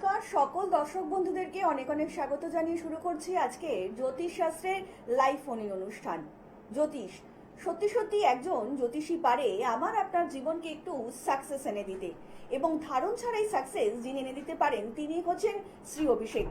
নমস্কার সকল দর্শক বন্ধুদেরকে অনেক অনেক স্বাগত জানিয়ে শুরু করছি আজকে জ্যোতিষ শাস্ত্রের লাইভ ফোন অনুষ্ঠান। জ্যোতিষ সত্যি সত্যি একজন জ্যোতিষী পারে আমার আপনার জীবনকে একটু সাকসেস এনে দিতে, এবং ধারণ ছাড়াই সাকসেস যিনি এনে দিতে পারেন তিনি হচ্ছেন শ্রী অভিষেক।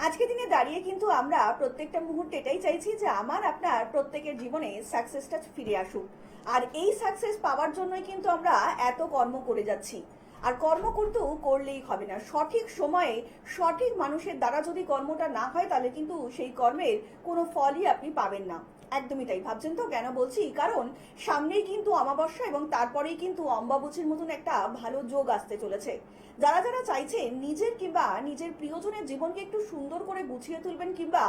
আজকে দিনে দাঁড়িয়ে কিন্তু আমরা প্রত্যেকটা মুহূর্তে এটাই চাইছি যে আমার আপনার প্রত্যেকের জীবনে সাকসেসটা ফিরে আসুক, আর এই সাকসেস পাওয়ার জন্যই কিন্তু আমরা এত কর্ম করে যাচ্ছি। আর কর্ম কিন্তু করলেই হবে না, সঠিক সময়ে সঠিক মানুষের দ্বারা যদি কর্মটা না হয় তাহলে কিন্তু সেই কর্মের কোনো ফলই আপনি পাবেন না। একদমই তাই। ভাবছেন তো কেন বলছি? কারণ সামনেই কিন্তু অমাবস্যা এবং তারপরেই কিন্তু অম্বাবুচির মতন একটা ভালো যোগ আসতে চলেছে। যারা যারা চাইছেন নিজের কিংবা নিজের প্রিয়জনের জীবনকে একটু সুন্দর করে গুছিয়ে তুলবেন কিংবা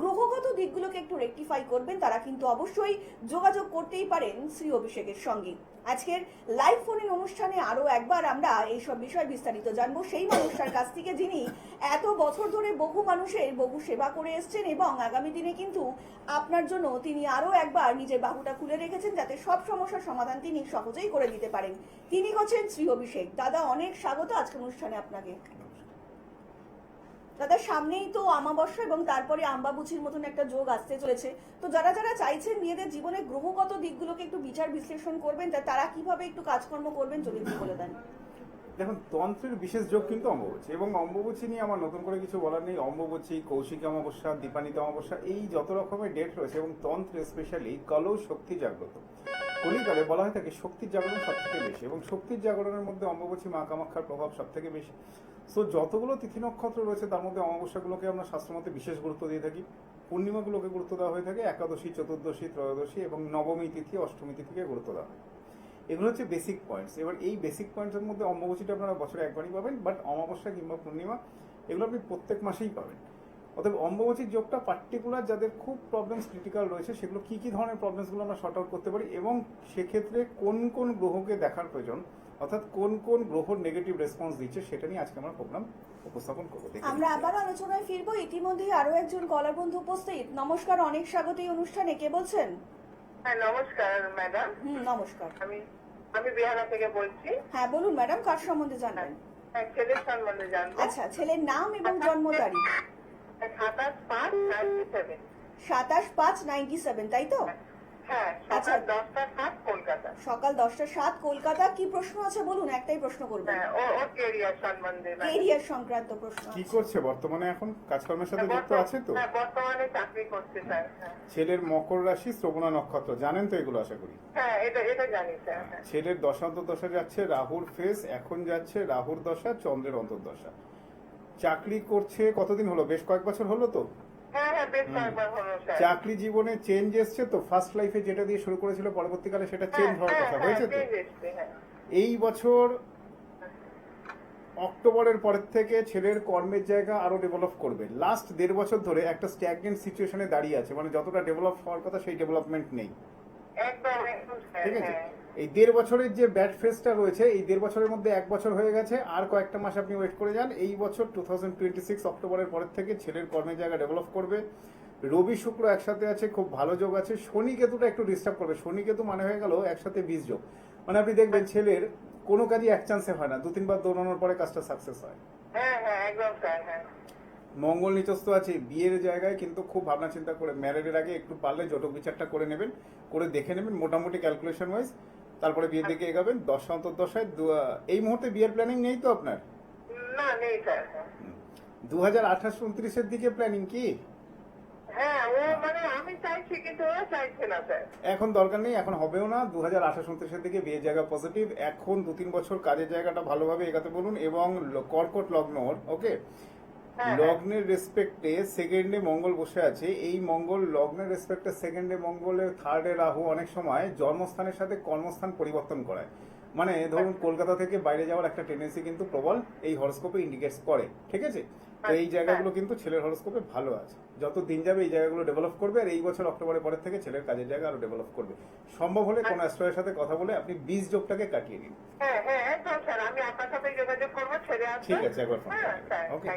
গ্রহগত দিকগুলোকে একটু রেকটিফাই করবেন, তারা কিন্তু অবশ্যই যোগাযোগ করতেই পারেন শ্রী অভিষেকের সঙ্গে। আজকের লাইভ ফোন অনুষ্ঠানে আরো একবার আমরা এইসব বিষয় বিস্তারিত জানবো সেই মানুষটার কাছ থেকে যিনি এত বছর ধরে বহু মানুষের বহু সেবা করে এসছেন, এবং আগামী দিনে কিন্তু আপনার জন্য তিনি আরো একবার নিজের বাহুটা খুলে রেখেছেন যাতে সব সমস্যার সমাধান তিনি সহজেই করে দিতে পারেন। তিনি হচ্ছেন শ্রী অভিষেক। দাদা অনেক স্বাগত আজকের অনুষ্ঠানে আপনাকে। দাদা সামনেই তো অমাবস্যা এবং তারপরে আম্বাবুচির মতন একটা যোগ আসতে চলেছে, তো যারা যারা চাইছেন নিজেদের জীবনে গ্রহগত দিকগুলোকে একটু বিচার বিশ্লেষণ করবেন তারা কিভাবে একটু কাজকর্ম করবেন যদি একটু বলে দেন। দেখুন, তন্ত্রের বিশেষ যোগ কিন্তু অম্বুবাচী, এবং অম্বুবাচী নিয়ে আমার নতুন করে কিছু বলার নেই। অম্বুবাচী, কৌশিকী অমাবস্যা, দীপান্বিতা অমাবস্যা, এই যত রকমের ডেট রয়েছে, এবং তন্ত্রে স্পেশালি কলৌ শক্তি জাগ্রত কলিকালে বলা হয়ে থাকে শক্তির জাগরণ সব থেকে বেশি, এবং শক্তির জাগরণের মধ্যে অম্বুবাচী মা কামাখ্যার প্রভাব সব থেকে বেশি। সো যতগুলো তিথি নক্ষত্র রয়েছে তার মধ্যে অমাবস্যাগুলোকে আমরা শাস্ত্রমতে বিশেষ গুরুত্ব দিয়ে থাকি, পূর্ণিমাগুলোকে গুরুত্ব দেওয়া হয়ে থাকে, একাদশী, চতুর্দশী, ত্রয়োদশী এবং নবমী তিথি, অষ্টমী তিথিকে গুরুত্ব দেওয়া হয়। এগুলো হচ্ছে বেসিক পয়েন্টস। এবার এই বেসিক পয়েন্টসের মধ্যে অম্বুবাচীটা আপনারা বছরে একবারই পাবেন, বাট অমাবস্যা কিংবা পূর্ণিমা এগুলো আপনি প্রত্যেক মাসেই পাবেন। অতএব অম্বুবাচীর যোগটা পার্টিকুলার যাদের খুব প্রবলেমস ক্রিটিক্যাল রয়েছে সেগুলো কি কি ধরনের প্রবলেমসগুলো আমরা শর্ট আউট করতে পারি, এবং সেক্ষেত্রে কোন কোন গ্রহকে দেখার প্রয়োজন, অর্থাৎ কোন কোন গ্রহর নেগেটিভ রেসপন্স দিচ্ছে, সেটা নিয়ে আজকে আমরা প্রোগ্রাম উপস্থাপন করবো। আমরা আবার আলোচনায় ফিরবো। ইতিমধ্যেই আরো একজন কলার বন্ধু উপস্থিত। নমস্কার, অনেক স্বাগত এই অনুষ্ঠানে। কে বলছেন? হ্যাঁ, নমস্কার ম্যাডাম। নমস্কার। আমি বিহারা থেকে বলছি। হ্যাঁ বলুন ম্যাডাম, কার সম্বন্ধে জানবেন? হ্যাঁ, ছেলের সম্বন্ধে জানবো। আচ্ছা, ছেলের নাম এবং জন্ম তারিখ? 27/5/97। 27/5/97, তাই তো? হ্যাঁ, আচ্ছা। সকাল 10টা 7 কলকাতা। সকাল 10টা 7 কলকাতা। কি প্রশ্ন আছে বলুন, একটাই প্রশ্ন করবেন। হ্যাঁ, ওর কেরিয়ার সম্বন্ধে। কেরিয়ার সংক্রান্ত প্রশ্ন। কি করছে বর্তমানে, এখন কাজকর্মের সাথে যুক্ত আছে তো? হ্যাঁ, বর্তমানে চাকরি করছে স্যার। হ্যাঁ। ছেলের মকর রাশি, শ্রবণা নক্ষত্র, জানেন তো এগুলো আশা করি? হ্যাঁ, এটা জানি স্যার। হ্যাঁ। ছেলের দশা যাচ্ছে রাহুর ফেস, এখন যাচ্ছে রাহুর দশা, চন্দ্রের অন্তর্দশা। চাকরি করছে কতদিন হলো? বেশ কয়েক বছর হলো তো? হ্যাঁ, বেশ কয়েকবার হলো স্যার। চাকরি জীবনে চেঞ্জ এসছে তো? ফার্স্ট লাইফে যেটা দিয়ে শুরু করেছিল পরবর্তীকালে সেটা চেঞ্জ হওয়ার কথা হয়েছে তো? এই বছর অক্টোবরের পরের থেকে ছেলের কর্মের জায়গা আরো ডেভেলপ করবে। লাস্ট 1.5 বছর ধরে একটা স্ট্যাগনেন্ট সিচুয়েশনে দাঁড়িয়ে আছে, মানে যতটা ডেভেলপ হওয়ার কথা সেই ডেভেলপমেন্ট নেই। একদম স্যার। ঠিক আছে, হ্যাঁ। এই 1.5 বছরের যে ব্যাড ফেজটা রয়েছে, এই 1.5 বছরের মধ্যে 1 বছর হয়ে গেছে, আর কয়েকটা মাস আপনি ওয়েট করে যান। এই বছর 2026 অক্টোবরের পরের থেকে ছেলের কর্মের জায়গা ডেভেলপ করবে। রবি শুক্র একসাথে আছে, খুব ভালো যোগ আছে। শনি কেতুটা একটু ডিস্টার্ব করবে। শনি কেতু মানে হয়ে গেল একসাথে 20 যোগ, মানে আপনি দেখবেন ছেলের কোনো কাজই এক চান্সে হয় না, 2-3 বার দৌড়ানোর পরে কাজটা সাকসেস হয়। হ্যাঁ, একদম স্যার। হ্যাঁ। মঙ্গল নিচস্থ আছে, বিয়ের জায়গায় কিন্তু খুব ভাবনা চিন্তা করে ম্যারেজের আগে একটু পারলে জটক বিচারটা করে নেবেন, করে দেখে নেবেন মোটামুটি ক্যালকুলেশন ওয়াইজ, তারপরে বিয়ের দিকে এগাবেন। দশা অন্তর্দশায় এই মুহূর্তে বিয়ের প্ল্যানিং নেই তো আপনার? না, নেই স্যার। 2028-29-এর দিকে প্ল্যানিং কি? হ্যাঁ, ও মানে আমি চাইছি কিন্তু ও চাইছে না স্যার। এখন দরকার নেই, এখন হবেও না। 2028-29-এর দিকে বিয়ের জায়গা পজিটিভ। এখন 2-3 বছর কাজের জায়গাটা ভালোভাবে এগাতে বলুন, এবং কর্কট লগ্ন, ওকে, লগ্নের রেসপেক্টে সেকেন্ডে মঙ্গল বসে আছে। এই মঙ্গল লগ্নের রেসপেক্টে সেকেন্ডে মঙ্গলের, থার্ডে রাহু অনেক সময় জন্মস্থানের সাথে কর্মস্থান পরিবর্তন করায়। মানে ধরুন কলকাতা থেকে বাইরে যাওয়ার একটা টেন্ডেন্সি কিন্তু প্রবল এই হরোস্কোপে ইন্ডিকেটস করে। ঠিক আছে, তো এই জায়গাগুলো কিন্তু ছেলের হরোস্কোপে ভালো আছে। যত দিন যাবে এই জায়গাগুলো ডেভেলপ করবে, আর এই বছর অক্টোবরের পরের থেকে ছেলের কাজের জায়গা আরো ডেভেলপ করবে। সম্ভব হলে কোন অ্যাস্ট্রয়ের সাথে কথা বলে আপনি 20 যোগটাকে কাটিয়ে দিন। হ্যাঁ, একদম স্যার। আমি আপনার সাথে যোগাযোগ করবো, ছেড়ে আসবো। ঠিক আছে, একবার ফোন ওকে।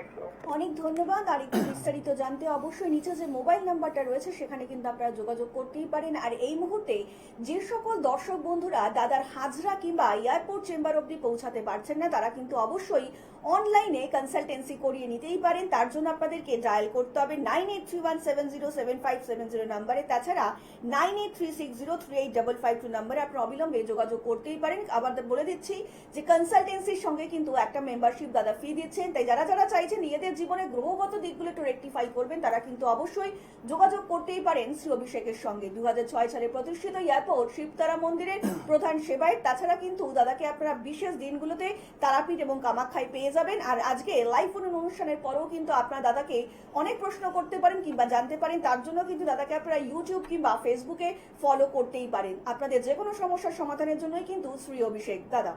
অনেক ধন্যবাদ। আর একটু বিস্তারিত জানতে অবশ্যই নিচে যে মোবাইল নাম্বারটা রয়েছে সেখানে কিন্তু আপনারা যোগাযোগ করতেই পারেন। আর এই মুহূর্তে যে সকল দর্শক বন্ধুরা দাদার হাজরা কিংবা এয়ারপোর্ট চেম্বার অবধি পৌঁছাতে পারছেন না, তারা কিন্তু অবশ্যই অনলাইনে কনসালটেন্সি করিয়ে নিতেই পারেন। তার জন্য আপনাদেরকে ডায়াল করতে হবে 9831707570 নাম্বারে, তাছাড়া 9836038552 নাম্বারে আপনারা অবিলম্বে যোগাযোগ করতেই পারেন। আবার বলে দিচ্ছি যে কনসালটেন্সির সঙ্গে কিন্তু একটা মেম্বারশিপ দাদা ফি দিচ্ছেন, তাই যারা যারা চাইছেন নিজেদের জীবনে গ্রহগত দিকগুলো একটু রেকটিফাই করবেন তারা কিন্তু অবশ্যই যোগাযোগ করতেই পারেন শ্রী অভিষেকের সঙ্গে। 2006 সালে প্রতিষ্ঠিত এয়ারপোর্ট শিবতারা মন্দিরের প্রধান সেবায়ত। তাছাড়া কিন্তু দাদাকে আপনারা বিশেষ দিনগুলোতে তারাপীঠ এবং কামাখ্যায় পেয়ে যাবেন। আর আজকে লাইভ ফোন অনুষ্ঠানের পরেও কিন্তু আপনারা দাদাকে অনেক প্রশ্ন করতে পারেন কিংবা জানতে পারেন, তার জন্য কিন্তু দাদাকে আপনারা ইউটিউব কিংবা ফেসবুকে ফলো করতেই পারেন। আপনাদের যে কোনো সমস্যার সমাধানের জন্যই কিন্তু শ্রী অভিষেক দাদা।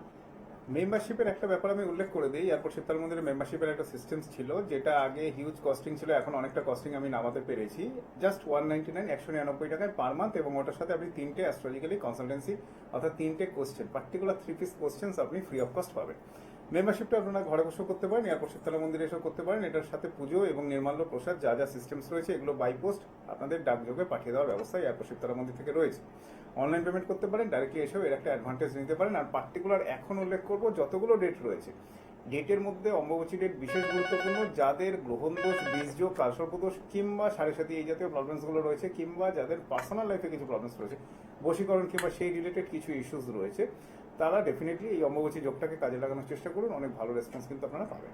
মেম্বারশিপের একটা ব্যাপার আমি উল্লেখ করে দিই। এয়ারপোর্ট শিবতারা মন্দিরে মেম্বারশিপের একটা সিস্টেম ছিল, যেটা আগে হিউজ কস্টিং ছিল, এখন অনেকটা কস্টিং আমি নামাতে পেরেছি। জাস্ট 199 টাকায় পার মান্থ, এবং ওটার সাথে আপনি 3টে অ্যাস্ট্রোলজিক্যালি কনসালটেন্সি অর্থাৎ 3টে কোশ্চেন, পার্টিকুলার 3 পিস কোশ্চেন্স আপনি ফ্রি অফ কস্ট পাবেন। মেম্বারশিপটা আপনারা ঘরে বসেও করতে পারেন, এয়ারপোর্ট শিবতারা মন্দিরে এসেও করতে পারেন। এটার সাথে পুজো এবং নির্মাল্য প্রসাদ যা যা সিস্টেমস রয়েছে এগুলো বাই পোস্ট আপনাদের ডাকযোগে পাঠিয়ে দেওয়ার ব্যবস্থা এয়ারপোর্ট শিবতারা মন্দির থেকে রয়েছে। অনলাইন পেমেন্ট করতে পারেন, ডাইরেক্টলি এসেও এর একটা অ্যাডভান্টেজ নিতে পারেন। আর পার্টিকুলার এখন উল্লেখ করবো যতগুলো ডেট রয়েছে, ডেটের মধ্যে অম্বুবাচী ডেট বিশেষ গুরুত্বপূর্ণ। যাদের গ্রহণ দোষ, বীজযোগ, কালসর্পদোষ কিংবা সাড়ে সাথী এই জাতীয় প্রবলেমসগুলো রয়েছে, কিংবা যাদের পার্সোনাল লাইফে কিছু প্রবলেমস রয়েছে, বশীকরণ কিংবা সেই রিলেটেড কিছু ইস্যুস রয়েছে, তারা ডেফিনেটলি এই অম্বুবাচী যোগটাকে কাজে লাগানোর চেষ্টা করুন। অনেক ভালো রেসপন্স কিন্তু আপনারা পাবেন।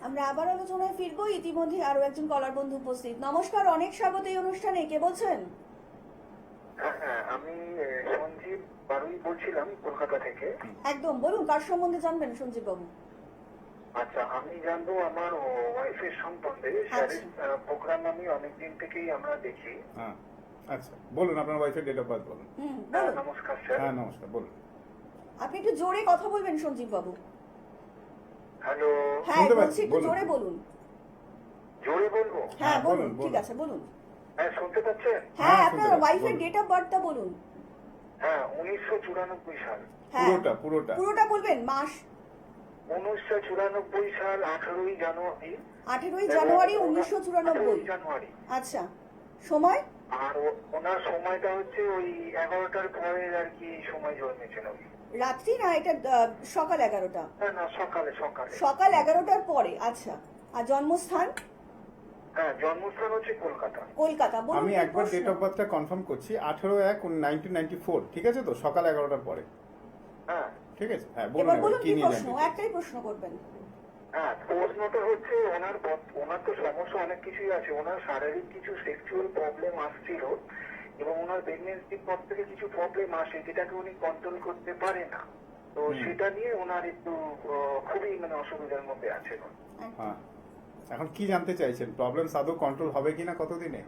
আমরা আবার আলোচনায় ফিরবো। ইতিমধ্যে আরো একজন কলার বন্ধু উপস্থিত। নমস্কার, অনেক স্বাগত এই অনুষ্ঠানে। কে বলছেন? হ্যাঁ, আমি সঞ্জীব বারুই বলছিলাম কলকাতা থেকে। একদম বলুন, কার সম্বন্ধে জানবেন সঞ্জীব বাবু? আচ্ছা, আমি জানবো আমার ওয়াইফের সম্বন্ধে। স্যারের প্রোগ্রাম আমি অনেকদিন থেকেই আমরা দেখি। হ্যাঁ, আচ্ছা বলুন আপনার ওয়াইফের ডেট অফ বার্থ বলুন। বলুন। নমস্কার স্যার। হ্যাঁ নমস্কার, বলুন। আপনি একটু জোরে কথা বলবেন সঞ্জীব বাবু। হ্যালো, হ্যাঁ শুনতে বলছি, পাচ্ছি, একটু বলুন। জোরে বলুন। জোরে বলবো? হ্যাঁ হ্যাঁ, বলুন, বলুন, ঠিক বলুন। আছে বলুন। হ্যাঁ, শুনতে পাচ্ছেন? হ্যাঁ, হ্যাঁ, আপনার শুনতে ওয়াইফের পাচ্ছি, ডেট অফ বার্থটা বলুন। হ্যাঁ, 1994 সাল। হ্যাঁ পুরোটা পুরোটা বলবেন। মাস? 1994 সাল 18ই জানুয়ারি। 18ই জানুয়ারি 18ই 1994। জানুয়ারি। আচ্ছা, সময়? আর ওনার সময়টা হচ্ছে ওই 11টার পরে আর কি সময় জন্মেছিল। রাত্রি না এটা সকাল 11টা? না, সকালে সকালে। সকাল 11টার পরে। আচ্ছা, আর জন্মস্থান? হ্যাঁ, জন্মস্থান হচ্ছে কলকাতা। কলকাতা। বলুন আমি কি একবার প্রশ্ন? ডেট অফ বার্থটা কনফার্ম করছি। 18/1/1994, ঠিক আছে তো? সকাল 11টার পরে, হ্যাঁ ঠিক আছে? হ্যাঁ বলুন, এবার এবার বলুন কি কি নিয়ে প্রশ্ন? জানতে চান? একটাই প্রশ্ন করবেন। হ্যাঁ, প্রশ্নটা হচ্ছে ওনার তো সমস্যা অনেক কিছুই আছে। ওনার শারীরিক কিছু সেক্সুয়াল প্রবলেম আসছিল, এবং ওনার প্রেগনেন্সির পর থেকে কিছু প্রবলেম আসে যেটাকে উনি কন্ট্রোল করতে পারে না। তো সেটা নিয়ে ওনার একটু খুবই অসুবিধার মধ্যে আছে। হ্যাঁ, এখন কি জানতে চাইছেন? প্রবলেম আদৌ কন্ট্রোল হবে কিনা কতদিনে?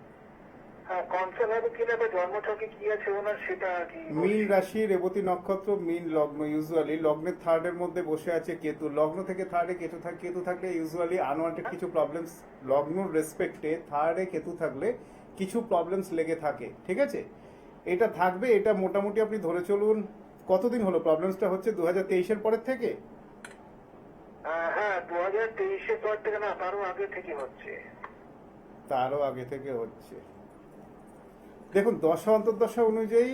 হ্যাঁ, কনসাল হবে কিনা বা জন্মছকে কি আছে ওনার সেটা আর কি। মীন রাশি, রেবতী নক্ষত্র, মীন লগ্ন। ইউজুয়ালি লগ্নের থার্ডের মধ্যে বসে আছে কেতু। লগ্ন থেকে থার্ডে কেতু থাকলে ইউজুয়ালি আনওয়ান্টেড কিছু প্রবলেমস, লগ্ন রেসপেক্টে থার্ডে কেতু থাকলে কিছু প্রবলেমস লেগে থাকে, ঠিক আছে? এটা থাকবে, এটা মোটামুটি আপনি ধরে চলুন। কতদিন হলো প্রবলেমসটা হচ্ছে? 2023-এর পরের থেকে? হ্যাঁ, 2023-এর পর থেকে না, তারও আগে থেকে হচ্ছে। তারও আগে থেকে হচ্ছে। দেখুন, দশা অন্তর্দশা অনুযায়ী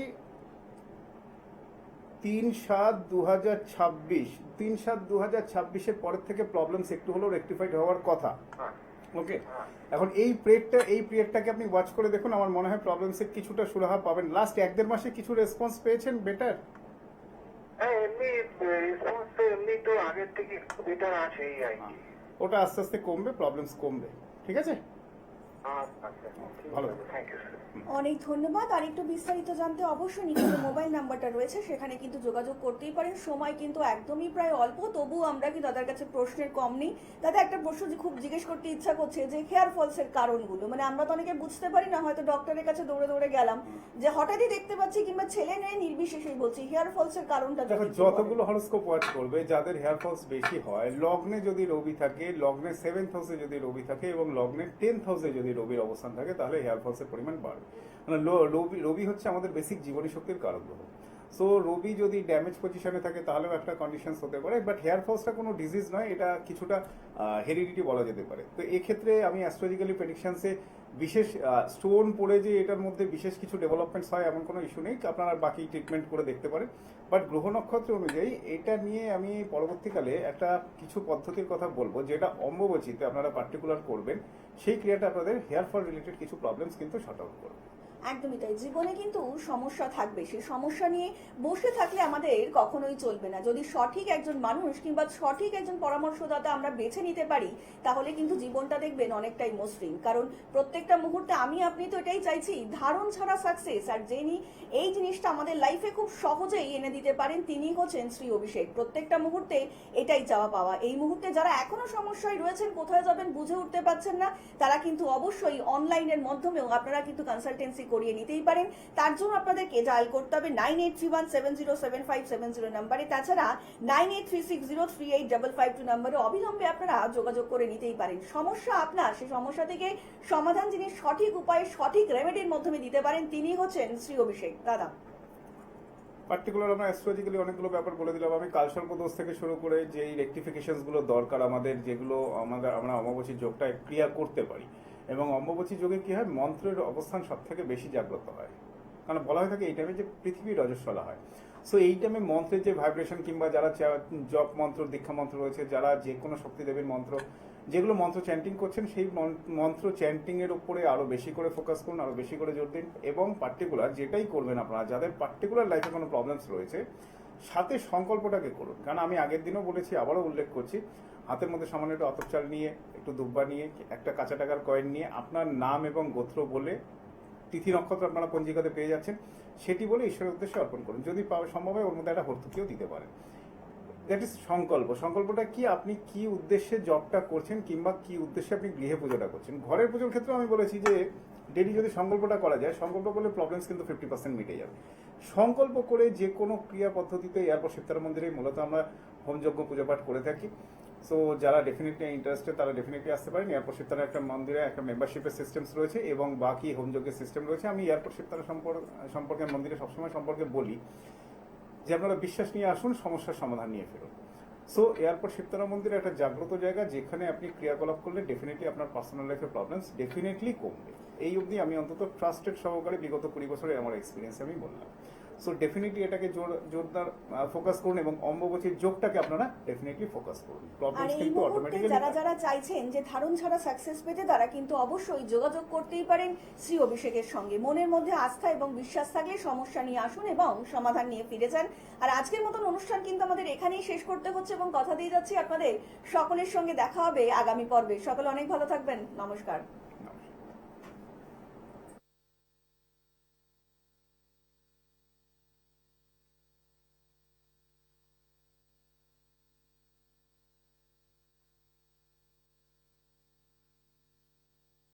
3/7/2026, 3/7/2026-এর পরের থেকে প্রবলেমস একটু হলেও রেকটিফাইড হওয়ার কথা। হ্যাঁ, ওকে, হ্যাঁ। এখন এই পিরিয়ডটাকে আপনি ওয়াচ করে দেখুন। আমার মনে হয় প্রবলেমসের কিছুটা সুরাহা পাবেন। লাস্ট 1-1.5 মাসে কিছু রেসপন্স পেয়েছেন বেটার? হ্যাঁ, এমনি রেসপন্স তো এমনি তো আগের থেকে একটু বেটার আছে এই আর কি। ওটা আস্তে আস্তে কমবে, প্রবলেমস কমবে, ঠিক আছে? আচ্ছা, ভালো। Thank you sir. অনেক ধন্যবাদ। আর একটু বিস্তারিত জানতে অবশ্যই নিচে যে মোবাইল নাম্বারটা রয়েছে সেখানে কিন্তু যোগাযোগ করতেই পারেন। সময় কিন্তু একদমই প্রায় অল্প, তবুও আমরা কি দাদার কাছে প্রশ্নের কম নেই। দাদা, একটা প্রশ্ন যে খুব জিজ্ঞেস করতে ইচ্ছা করছে যে হেয়ার ফলসের কারণগুলো, মানে আমরা তো অনেকে বুঝতে পারি না, হয়তো ডক্টরের কাছে দৌড়ে দৌড়ে গেলাম, যে হঠাৎই দেখতে পাচ্ছি কিংবা ছেলে মেয়ে নির্বিশেষেই বলছি হেয়ার ফলসের কারণটা যদি দেখো, একটু বলেন। যতগুলো হরোস্কোপ ওয়াচ করবে, যাদের হেয়ার ফলস বেশি হয়, লগ্নে যদি রবি থাকে, লগ্নে 7th হাউসে যদি রবি থাকে এবং লগ্নের 10th হাউসে যদি রবির অবস্থান থাকে, তাহলে হেয়ার ফলসের পরিমাণ বাড়বে। মানে রবি হচ্ছে আমাদের বেসিক জীবনী শক্তির কারক গ্রহ। সো রবি যদি ড্যামেজ পজিশনে থাকে তাহলেও একটা কন্ডিশনস হতে পারে, বাট হেয়ার ফলসটা কোনো ডিজিজ নয়, এটা কিছুটা হেরিডিটি বলা যেতে পারে। তো এক্ষেত্রে আমি অ্যাস্ট্রোলজিক্যালি প্রেডিকশনসে বিশেষ স্টোন পড়ে যে এটার মধ্যে বিশেষ কিছু ডেভেলপমেন্টস হয় এমন কোনো ইস্যু নেই, আপনারা বাকি ট্রিটমেন্ট করে দেখতে পারেন। বাট গ্রহ নক্ষত্র অনুযায়ী এটা নিয়ে আমি পরবর্তীকালে একটা কিছু পদ্ধতির কথা বলবো, যেটা অম্বুবাচীতে আপনারা পার্টিকুলার করবেন, সেই ক্রিয়াটা আপনাদের হেয়ার ফল রিলেটেড কিছু প্রবলেমস কিন্তু শর্ট আউট করবে। একদমই তাই। জীবনে কিন্তু সমস্যা থাকবে, সেই সমস্যা নিয়ে বসে থাকলে আমাদের কখনোই চলবে না। যদি সঠিক একজন মানুষ কিংবা সঠিক একজন পরামর্শদাতা আমরা বেছে নিতে পারি, তাহলে কিন্তু জীবনটা দেখবেন অনেকটাই মসৃণ। কারণ প্রত্যেকটা মুহূর্তে আমি আপনি তো এটাই চাইছি, ধারণ ছাড়া সাকসেস। আর যিনি এই জিনিসটা আমাদের লাইফে খুব সহজেই এনে দিতে পারেন, তিনি হচ্ছেন শ্রী অভিষেক। প্রত্যেকটা মুহূর্তে এটাই চাওয়া পাওয়া। এই মুহূর্তে যারা এখনো সমস্যায় রয়েছেন, কোথায় যাবেন বুঝে উঠতে পারছেন না, তারা কিন্তু অবশ্যই অনলাইনের মাধ্যমেও আপনারা কিন্তু কনসালটেন্সি করিয়ে নিতেই পারেন। তার জন্য আপনাদেরকে ডায়াল করতে হবে 9831707570 নাম্বারে। তাছাড়া 9836038552 নাম্বারে অবিলম্বে আপনারা যোগাযোগ করে নিতেই পারেন। সমস্যা আপনার, সেই সমস্যা থেকে সমাধান যিনি সঠিক উপায়ে সঠিক রেমেডির মাধ্যমে দিতে পারেন, তিনি হচ্ছেন শ্রী অভিষেক। দাদা, পার্টিকুলার আমরা অ্যাস্ট্রোলজিক্যালি অনেকগুলো ব্যাপার বলে দিলাম। আমি কালসর্প দোষ থেকে শুরু করে যেই রেকটিফিকেশনস গুলো দরকার আমাদের, যেগুলো আমরা অমাবস্যার যোগটা ক্রিয়া করতে পারি। এবং অম্বুবাচী যোগে কি হয়, মন্ত্রের অবস্থান সব থেকে বেশি জাগ্রত হয়, কারণ বলা হয়ে থাকে এই টাইমে যে পৃথিবীর রজস্বলা হয়। সো এই টাইমে মন্ত্রের যে ভাইব্রেশন কিংবা যারা জপ মন্ত্র, দীক্ষা মন্ত্র রয়েছে, যারা যে কোনো শক্তিদেবীর মন্ত্র, যেগুলো মন্ত্র চ্যান্টিং করছেন, সেই মন্ত্র চ্যান্টিং এর উপরে আরো বেশি করে ফোকাস করুন, আরো বেশি করে জোর দিন। এবং পার্টিকুলার যেটাই করবেন আপনারা, যাদের পার্টিকুলার লাইফে কোনো প্রবলেমস রয়েছে, সাথে সংকল্পটাকে করুন। কারণ আমি আগের দিনও বলেছি, আবারও উল্লেখ করছি, হাতের মধ্যে সামান্য একটু আতপ চাল নিয়ে, একটু দুব্বা নিয়ে, একটা কাঁচা টাকার কয়েন নিয়ে, আপনার নাম এবং গোত্র বলে, তিথি নক্ষত্র আপনারা পঞ্জিকাতে পেয়ে যাচ্ছেন, সেটি বলে ঈশ্বরের উদ্দেশ্যে অর্পণ করুন। যদি সম্ভব হয় ওর মধ্যে একটা হর্তুকিও দিতে পারেন। দ্যাট ইজ সংকল্প। সংকল্পটা কি, আপনি কি উদ্দেশ্যে জবটা করছেন কিংবা কি উদ্দেশ্যে আপনি গৃহে পুজোটা করছেন। ঘরের পুজোর ক্ষেত্রে আমি বলেছি যে ডেলি যদি সংকল্পটা করা যায়, সংকল্প করলে প্রবলেমস কিন্তু 50% মিটে যাবে। সংকল্প করে যে কোনো ক্রিয়া পদ্ধতিতে, এয়ারপোর্ট শিবতারা মন্দিরে মূলত আমরা হোমযজ্ঞ পুজো পাঠ করে থাকি। সো যারা ডেফিনেটলি ইন্টারেস্টেড তারা ডেফিনেটলি আসতে পারেন। এয়ারপোর্ট শিবতারা একটা মন্দিরে একটা মেম্বারশিপের সিস্টেমস রয়েছে এবং বাকি হোমযজ্ঞের সিস্টেম রয়েছে। আমি এয়ারপোর্ট শিবতারা সম্পর্কে মন্দিরে সবসময় সম্পর্কে বলি যে আপনারা বিশ্বাস নিয়ে আসুন, সমস্যার সমাধান নিয়ে ফেরুন। সো এয়ারপোর্ট শিবতারা মন্দিরে একটা জাগ্রত জায়গা, যেখানে আপনি ক্রিয়াকলাপ করলে ডেফিনেটলি আপনার পার্সোনাল লাইফের প্রবলেমস ডেফিনেটলি কমবে। এই অবধি আমি অন্তত ট্রাস্টেড সহকারে বিগত 20 বছরে আমার এক্সপিরিয়েন্স আমি বললাম। সো ডেফিনেটলি এটাকে জোরদার ফোকাস করুন এবং অম্বুবাচীর যোগটাকে আপনারা ডেফিনেটলি ফোকাস করুন। আর প্রবলেমস এই কিন্তু মুহূর্তে অটোমেটিক্যালি যারা যারা চাইছেন যে ধারণ ছাড়া সাকসেস পেতে, তারা কিন্তু অবশ্যই যোগাযোগ করতেই পারেন শ্রী অভিষেকের সঙ্গে। মনের মধ্যে আস্থা এবং বিশ্বাস থাকলে সমস্যা নিয়ে আসুন এবং সমাধান নিয়ে ফিরে যান। আর আজকের মতন অনুষ্ঠান কিন্তু আমাদের এখানেই শেষ করতে হচ্ছে এবং কথা দিয়ে যাচ্ছি আপনাদের সকলের সঙ্গে দেখা হবে আগামী পর্বে। সকলে অনেক ভালো থাকবেন। নমস্কার।